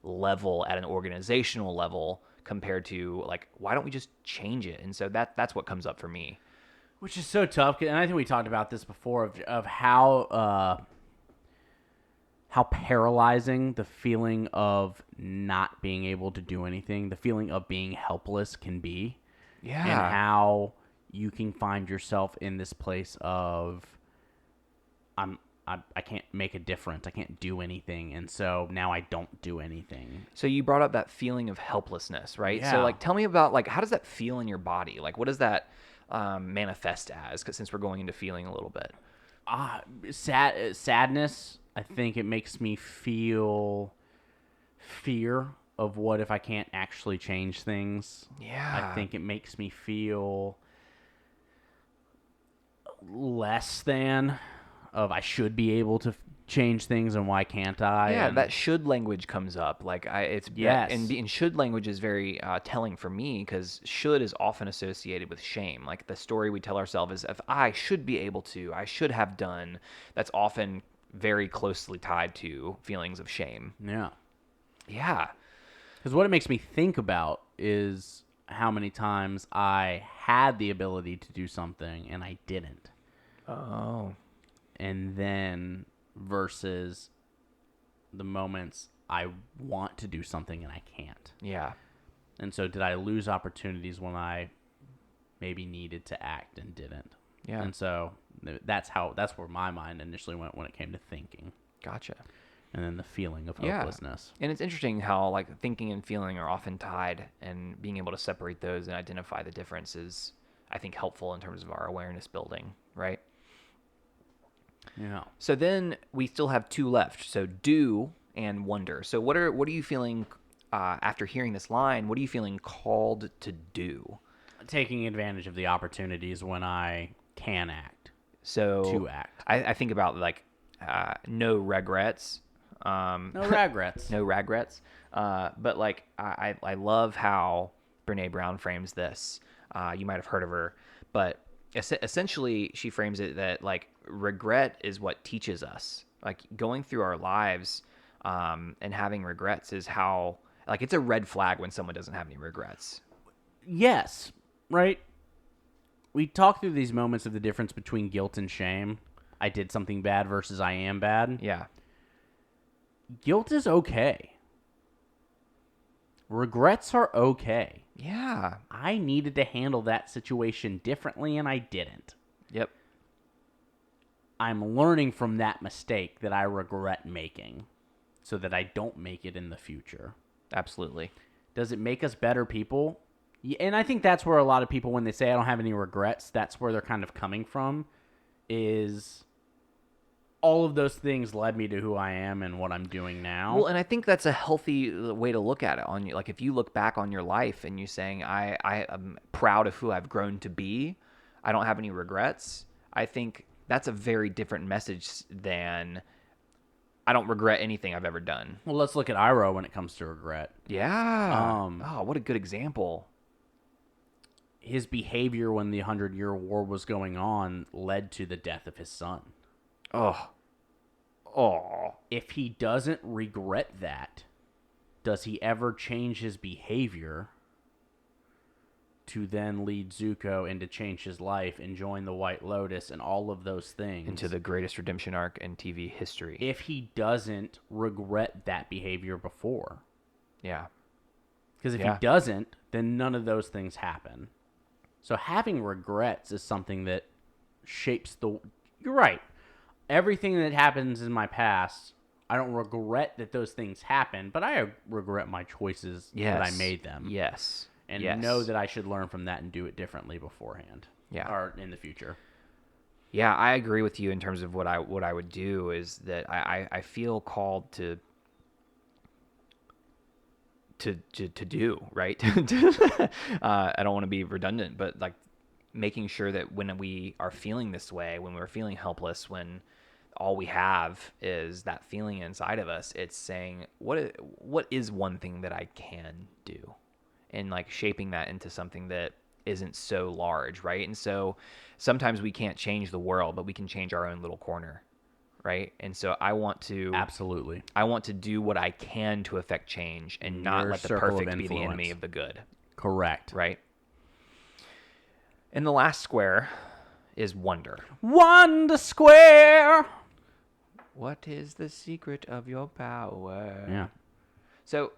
level at an organizational level compared to like, why don't we just change it? And so that's what comes up for me. Which is so tough, and I think we talked about this before of how paralyzing the feeling of not being able to do anything, the feeling of being helpless can be. Yeah. And how you can find yourself in this place of I can't make a difference. I can't do anything. And so now I don't do anything. So you brought up that feeling of helplessness, right? Yeah. So like tell me about like how does that feel in your body? Like what does that manifest as? 'Cause since we're going into feeling a little bit. Sadness. I think it makes me feel fear of what if I can't actually change things. Yeah. I think it makes me feel less than of I should be able to change things and why can't I? Yeah, And that should language comes up. Like Yes. and should language is very telling for me because should is often associated with shame. Like the story we tell ourselves is if I should be able to, I should have done. That's often very closely tied to feelings of shame. yeah. Yeah. Because what it makes me think about is how many times I had the ability to do something and I didn't. Oh. And then versus the moments I want to do something and I can't. Yeah. And so did I lose opportunities when I maybe needed to act and didn't? Yeah. And so that's where my mind initially went when it came to thinking. Gotcha. And then the feeling of Yeah. hopelessness. And it's interesting how like thinking and feeling are often tied, and being able to separate those and identify the difference is, I think, helpful in terms of our awareness building, right? Yeah. So then we still have two left. So do and wonder. So what are you feeling after hearing this line? What are you feeling called to do? Taking advantage of the opportunities when I can act. So To act. I think about like no regrets. No regrets. No regrets. But like I love how Brene Brown frames this. You might have heard of her, but essentially she frames it that like regret is what teaches us. Like going through our lives and having regrets is how like it's a red flag when someone doesn't have any regrets. Yes. Right? We talk through these moments of the difference between guilt and shame. I did something bad versus I am bad. Yeah. Guilt is okay. Regrets are okay. Yeah. I needed to handle that situation differently and I didn't. Yep. I'm learning from that mistake that I regret making so that I don't make it in the future. Absolutely. Does it make us better people? Yeah, and I think that's where a lot of people, when they say I don't have any regrets, that's where they're kind of coming from, is all of those things led me to who I am and what I'm doing now. Well, and I think that's a healthy way to look at it. On you, like if you look back on your life and you're saying, I am proud of who I've grown to be, I don't have any regrets. I think that's a very different message than I don't regret anything I've ever done. Well, let's look at Iroh when it comes to regret. Yeah. Oh, what a good example. His behavior when the 100-Year War was going on led to the death of his son. Oh. If he doesn't regret that, does he ever change his behavior to then lead Zuko and to change his life and join the White Lotus and all of those things? Into the greatest redemption arc in TV history. If he doesn't regret that behavior before. Yeah. Because if he doesn't, then none of those things happen. So having regrets is something that shapes the... You're right. Everything that happens in my past, I don't regret that those things happen, but I regret my choices that I made them. Yes. And know that I should learn from that and do it differently beforehand. Yeah. Or in the future. Yeah, I agree with you in terms of what I would do is that I feel called to do, right? I don't want to be redundant, but like making sure that when we are feeling this way, when we're feeling helpless, when all we have is that feeling inside of us, it's saying what is one thing that I can do, and like shaping that into something that isn't so large, right? And so sometimes we can't change the world, but we can change our own little corner, right? And so Absolutely. I want to do what I can to affect change and not Your let the circle of perfect be the enemy influence. of the good, Correct. right? And the last square is wonder. Wonder Square. What is the secret of your power? Yeah. So,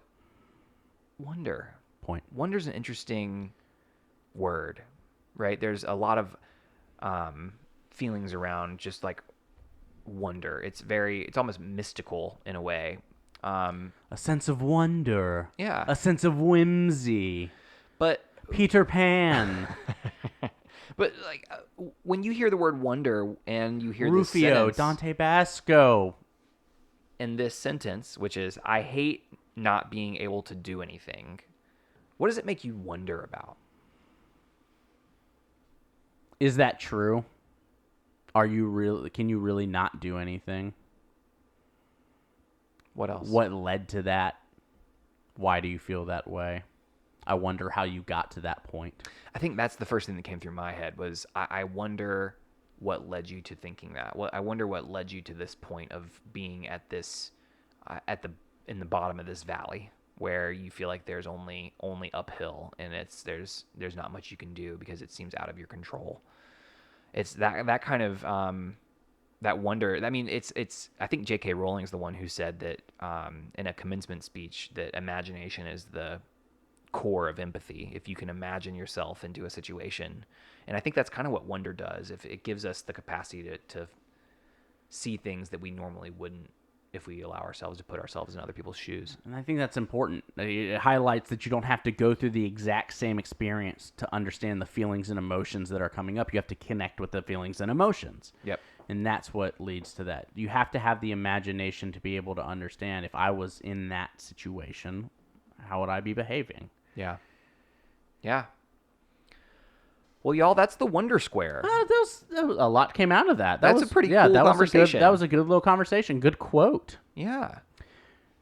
wonder. Point. Wonder's an interesting word, right? There's a lot of feelings around just like wonder. It's almost mystical in a way. A sense of wonder. Yeah. A sense of whimsy. But Peter Pan. but like when you hear the word wonder and you hear this Rufio. sentence, Dante Basco. in this sentence, which is I hate not being able to do anything. What does it make you wonder about? Is that true? Are you really? Can you really not do anything? What else? What led to that? Why do you feel that way? I wonder how you got to that point. I think that's the first thing that came through my head was I wonder what led you to thinking that. I wonder what led you to this point of being at this in the bottom of this valley where you feel like there's only uphill and there's not much you can do because it seems out of your control. It's that kind of that wonder. I mean, it's. I think J.K. Rowling's the one who said that in a commencement speech that imagination is the core of empathy. If you can imagine yourself into a situation, and I think that's kind of what wonder does. If it gives us the capacity to see things that we normally wouldn't, if we allow ourselves to put ourselves in other people's shoes. And I think that's important. It highlights that you don't have to go through the exact same experience to understand the feelings and emotions that are coming up. You have to connect with the feelings and emotions. Yep. And that's what leads to that. You have to have the imagination to be able to understand if I was in that situation, how would I be behaving? Yeah. Yeah. Well, y'all, that's the Wonder Square. That was a lot came out of that. That's a pretty cool conversation. That was a good little conversation. Good quote. Yeah.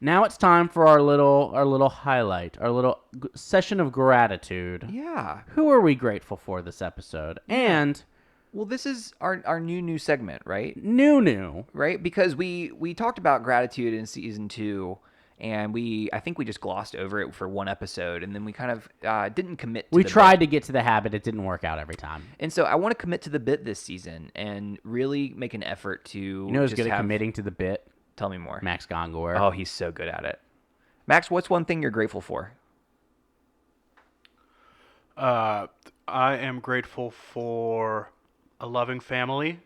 Now it's time for our little highlight, our little session of gratitude. Yeah. Who are we grateful for this episode? And Well, this is our new segment, right? new. Right? Because we talked about gratitude in season 2, and I think we just glossed over it for one episode, and then we kind of didn't commit to We the tried bit. to get to the habit. It didn't work out every time. And so I want to commit to the bit this season and really make an effort to You know who's good at committing to the bit? Tell me more. Max Gongor. Oh, he's so good at it. Max, what's one thing you're grateful for? I am grateful for a loving family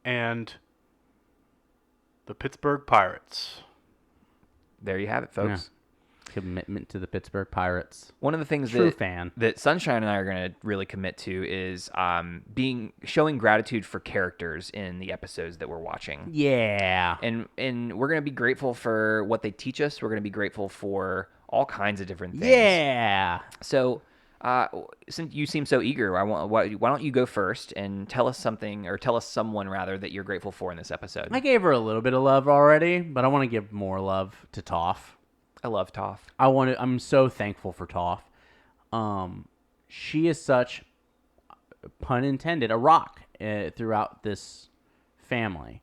and the Pittsburgh Pirates. There you have it, folks. Commitment to the Pittsburgh Pirates. One of the things True fan. that Sunshine and I are going to really commit to is showing gratitude for characters in the episodes that we're watching. Yeah. And we're going to be grateful for what they teach us. We're going to be grateful for all kinds of different things. Yeah. So, since you seem so eager, why don't you go first and tell us something, or tell us someone rather, that you're grateful for in this episode? I gave her a little bit of love already, but I want to give more love to Toph. I love Toph. I'm so thankful for Toph. She is such, pun intended, a rock throughout this family,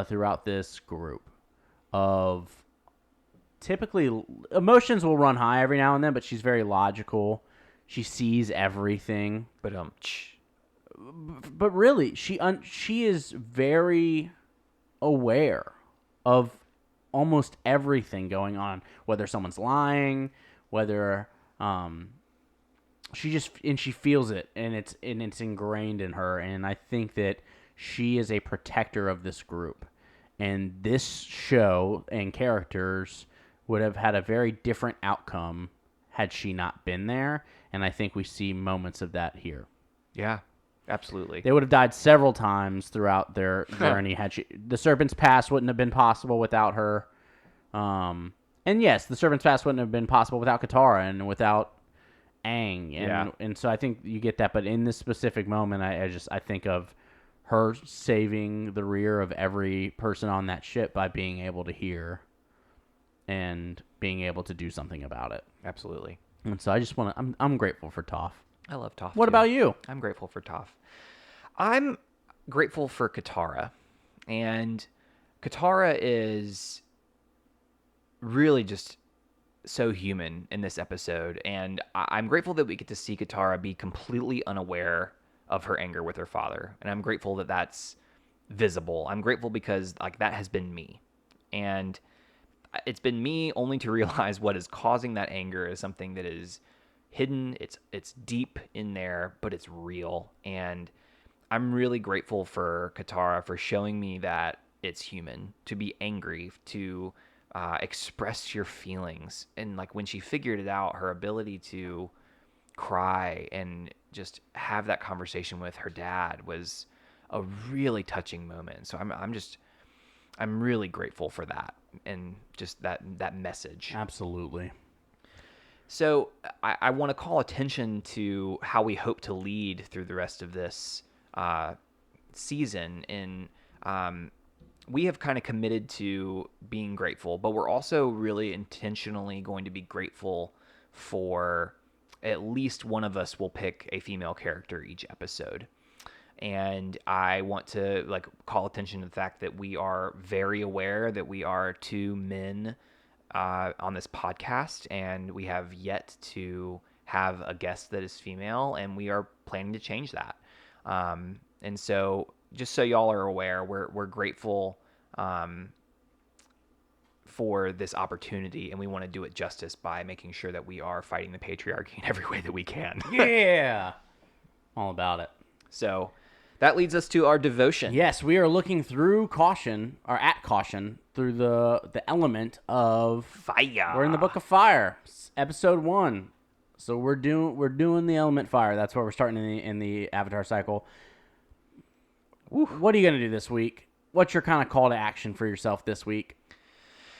throughout this group of typically emotions will run high every now and then, but she's very logical. She sees everything. But really, she is very aware of almost everything going on, whether someone's lying, whether she feels it, and it's ingrained in her. And I think that she is a protector of this group, and this show and characters would have had a very different outcome had she not been there. And I think we see moments of that here. Yeah, Absolutely. They would have died several times throughout their journey. The Serpent's Pass wouldn't have been possible without her. And yes, the Serpent's Pass wouldn't have been possible without Katara and without Aang. And so I think you get that. But in this specific moment, I think of her saving the rear of every person on that ship by being able to hear and being able to do something about it. Absolutely. And so I just want to, I'm grateful for Toph. I love Toph. What about you? I'm grateful for Toph. I'm grateful for Katara. And Katara is really just so human in this episode. And I'm grateful that we get to see Katara be completely unaware of her anger with her father. And I'm grateful that that's visible. I'm grateful because like that has been me. And it's been me only to realize what is causing that anger is something that is hidden. It's deep in there, but it's real. And I'm really grateful for Katara for showing me that it's human to be angry, to express your feelings. And like when she figured it out, her ability to cry and just have that conversation with her dad was a really touching moment. So I'm really grateful for that and just that message. Absolutely. So I want to call attention to how we hope to lead through the rest of this season. And we have kind of committed to being grateful, but we're also really intentionally going to be grateful for at least one of us will pick a female character each episode. And I want to like call attention to the fact that we are very aware that we are two men on this podcast, and we have yet to have a guest that is female, and we are planning to change that. And so, just so y'all are aware, we're grateful for this opportunity, and we want to do it justice by making sure that we are fighting the patriarchy in every way that we can. Yeah, all about it. So. That leads us to our devotion. Yes, we are looking through caution, or at caution, through the element of fire. We're in the Book of Fire, episode 1. So we're doing the element fire. That's where we're starting in the Avatar cycle. What are you gonna do this week? What's your kind of call to action for yourself this week,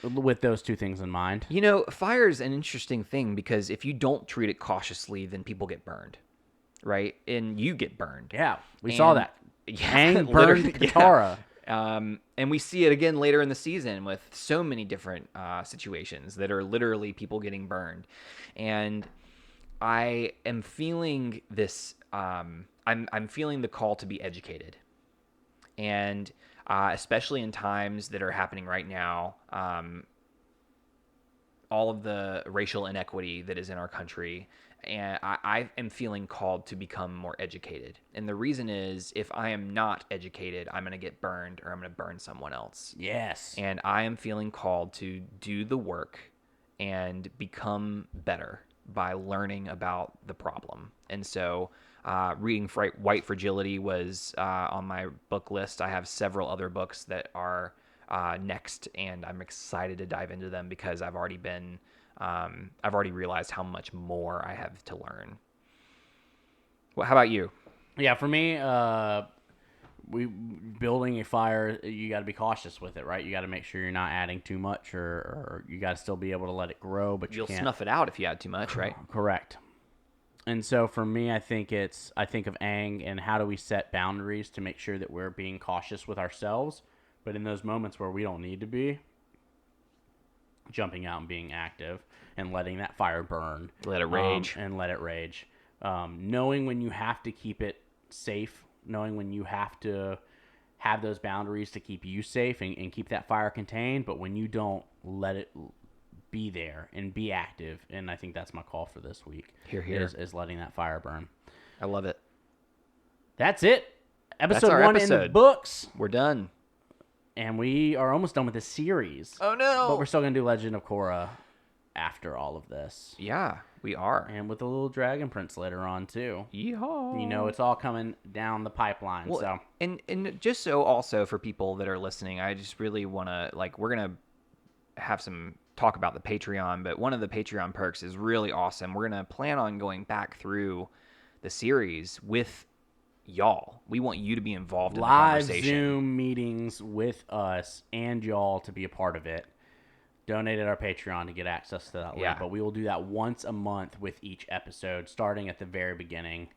with those two things in mind? You know, fire is an interesting thing because if you don't treat it cautiously, then people get burned. Right? And you get burned. Yeah, we saw that. Yeah, Aang burned Katara. Yeah. And we see it again later in the season with so many different situations that are literally people getting burned. And I am feeling this, I'm feeling the call to be educated. And especially in times that are happening right now, all of the racial inequity that is in our country, and I am feeling called to become more educated. And the reason is, if I am not educated, I'm going to get burned, or I'm going to burn someone else. Yes. And I am feeling called to do the work and become better by learning about the problem. And so reading White Fragility was on my book list. I have several other books that are next, and I'm excited to dive into them because I've already realized how much more I have to learn. Well, how about you? Yeah, for me, building a fire, you got to be cautious with it, right? You got to make sure you're not adding too much, or you got to still be able to let it grow, but You'll can't snuff it out if you add too much, right? Correct. And so for me, I think of Aang and how do we set boundaries to make sure that we're being cautious with ourselves, but in those moments where we don't need to be, jumping out and being active and letting that fire burn. Let it rage. Knowing when you have to keep it safe, knowing when you have to have those boundaries to keep you safe and keep that fire contained, but when you don't, let it be there and be active. And I think that's my call for this week. Hear, hear. Is letting that fire burn. I love it. That's it. Episode That's our 1 episode. in the books. We're done. And we are almost done with this series. Oh, no. But we're still going to do Legend of Korra after all of this. Yeah, we are. And with a little Dragon Prince later on, too. Yeehaw. You know, it's all coming down the pipeline. Well, so and just so also for people that are listening, I just really want to, we're going to have some talk about the Patreon, but one of the Patreon perks is really awesome. We're going to plan on going back through the series with y'all. We want you to be involved in the Live conversation. Zoom meetings with us and y'all to be a part of it. Donate at our Patreon to get access to that link. But we will do that once a month with each episode, starting at the very beginning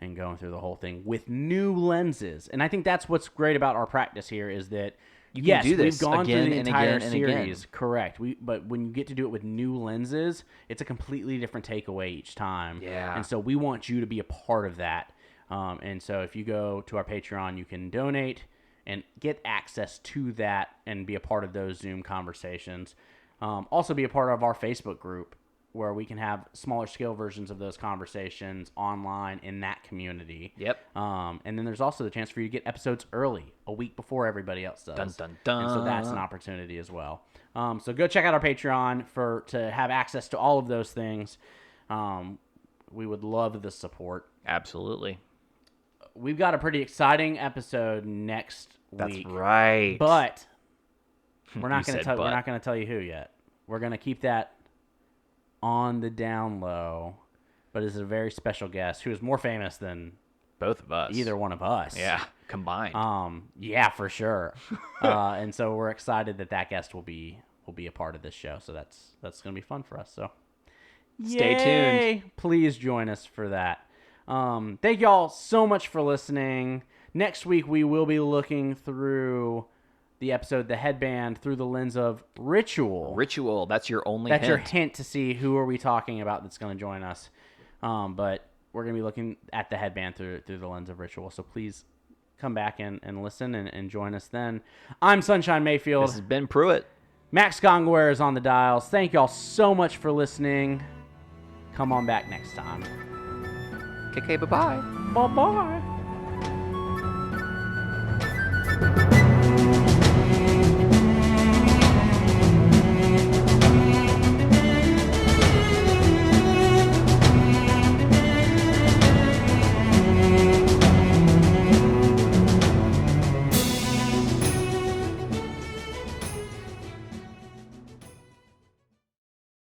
and going through the whole thing with new lenses. And I think that's what's great about our practice here is that, you can do this we've gone again through the and entire again and series. again. Correct. But when you get to do it with new lenses, it's a completely different takeaway each time. Yeah. And so we want you to be a part of that. And so if you go to our Patreon, you can donate and get access to that and be a part of those Zoom conversations. Also be a part of our Facebook group where we can have smaller scale versions of those conversations online in that community. Yep. And then there's also the chance for you to get episodes early, a week before everybody else does. Dun, dun, dun. And so that's an opportunity as well. So go check out our Patreon to have access to all of those things. We would love the support. Absolutely. We've got a pretty exciting episode next week. That's right. But we're not You going to said tell. We're but. not going to tell you who yet. We're going to keep that on the down low. But it's a very special guest who is more famous than both of us. either one of us. Yeah, combined. Yeah, for sure. And so we're excited that guest will be a part of this show. So that's going to be fun for us. So Stay tuned. Please join us for that. Thank y'all so much for listening. Next week we will be looking through the episode The Headband through the lens of Ritual. Ritual, that's your only That's hint. your hint to see who are we talking about that's going to join us. But we're going to be looking at The Headband through the lens of Ritual. So please come back and listen and join us then. I'm Sunshine Mayfield. This has been Pruitt. Max Gongware is on the dials. Thank y'all so much for listening. Come on back next time. Okay, bye-bye. Bye-bye.